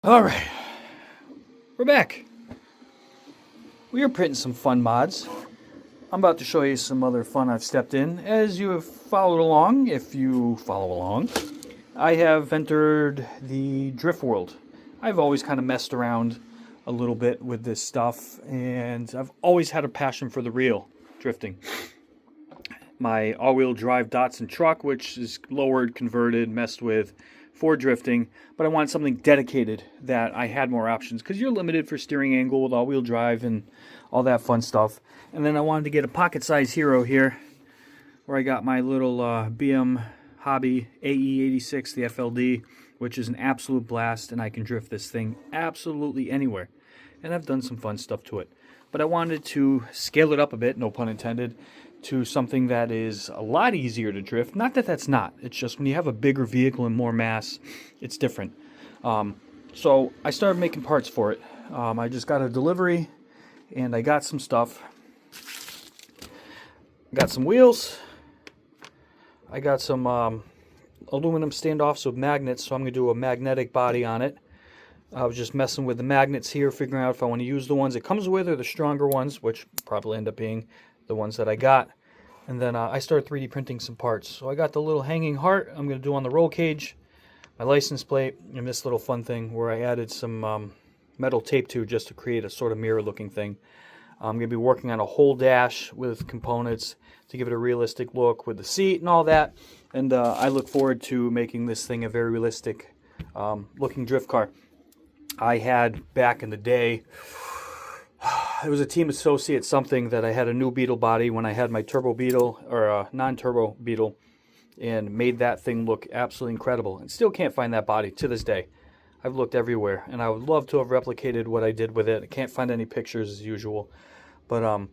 All right, we're back. We are printing some fun mods. I'm about to show you some other fun I've stepped in. As you have followed along, if you follow along, I have entered the drift world. I've always kind of messed around a little bit with this stuff, and I've always had a passion for the real drifting. My all-wheel drive Datsun truck, which is lowered, converted, messed with for drifting, but I wanted something dedicated that I had more options because you're limited for steering angle with all-wheel drive and all that fun stuff. And then I wanted to get a pocket-sized hero here, where I got my little BM Hobby AE86, the FLD, which is an absolute blast, and I can drift this thing absolutely anywhere. And I've done some fun stuff to it. But I wanted to scale it up a bit, no pun intended, to something that is a lot easier to drift. Not that that's not. It's just when you have a bigger vehicle and more mass, it's different. So I started making parts for it. I just got a delivery, and I got some stuff. Got some wheels. I got some aluminum standoffs with magnets, so I'm going to do a magnetic body on it. I was just messing with the magnets here, figuring out if I want to use the ones it comes with or the stronger ones, which probably end up being the ones that I got. And then I started 3D printing some parts. So I got the little hanging heart I'm going to do on the roll cage, my license plate, and this little fun thing where I added some metal tape to just to create a sort of mirror looking thing. I'm going to be working on a whole dash with components to give it a realistic look with the seat and all that. And I look forward to making this thing a very realistic looking drift car. I had back in the day, it was a Team Associate something that I had a new Beetle body when I had my Turbo Beetle, or non-Turbo Beetle, and made that thing look absolutely incredible. And still can't find that body to this day. I've looked everywhere, and I would love to have replicated what I did with it. I can't find any pictures as usual. But I'm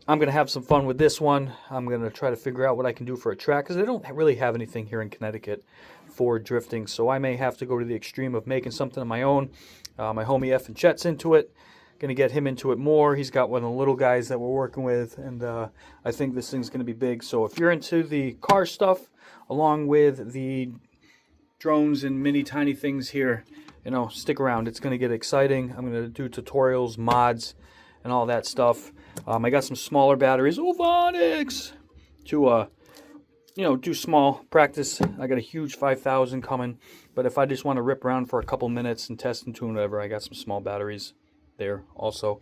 going to have some fun with this one. I'm going to try to figure out what I can do for a track, because I don't really have anything here in Connecticut for drifting. So I may have to go to the extreme of making something of my own. My homie F and Chet's into it. Going to get him into it more. He's got one of the little guys that we're working with, and I think this thing's going to be big. So if you're into the car stuff, along with the drones and mini tiny things here, you know, stick around. It's going to get exciting. I'm going to do tutorials, mods, and all that stuff. I got some smaller batteries, Ovonics, to you know, do small practice. I got a huge 5000 coming, but if I just want to rip around for a couple minutes and test and tune whatever, I got some small batteries there also.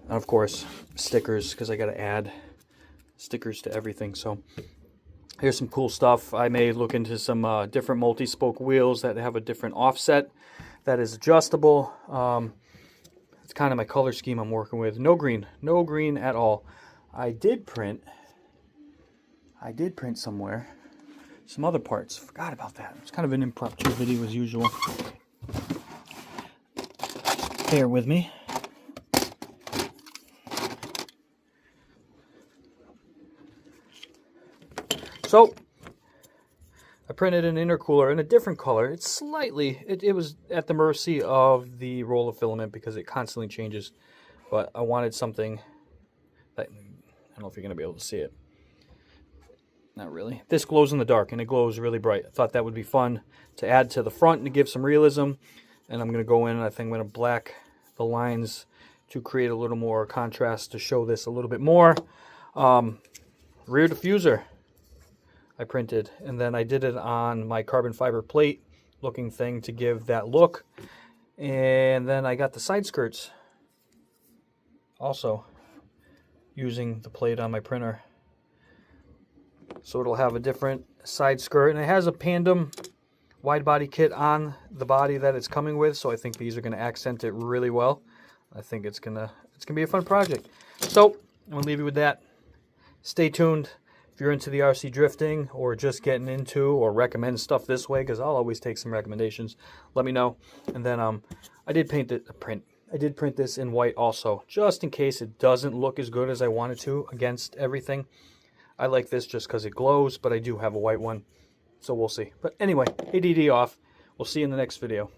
And of course, stickers, because I got to add stickers to everything. So here's some cool stuff. I may look into some different multi-spoke wheels that have a different offset that is adjustable. It's kind of my color scheme I'm working with. No green at all. I did print somewhere some other parts. Forgot about that. It's kind of an impromptu video as usual. Bear with me. So I printed an intercooler in a different color. It's slightly, it was at the mercy of the roll of filament because it constantly changes. But I wanted something that, I don't know if you're going to be able to see it. Not really. This glows in the dark, and it glows really bright. I thought that would be fun to add to the front and to give some realism. And I'm going to go in, and I think I'm going to black the lines to create a little more contrast to show this a little bit more. Rear diffuser I printed, and then I did it on my carbon fiber plate looking thing to give that look. And then I got the side skirts also using the plate on my printer. So it'll have a different side skirt, and it has a Pandem wide body kit on the body that it's coming with, so I think these are going to accent it really well. I think it's gonna be a fun project. So I'm gonna leave you with that. Stay tuned. If you're into the RC drifting or just getting into or recommend stuff this way, because I'll always take some recommendations, let me know. And then I did print this in white also, just in case it doesn't look as good as I wanted to against everything. I like this just because it glows, but I do have a white one, so we'll see. But anyway, ADD off. We'll see you in the next video.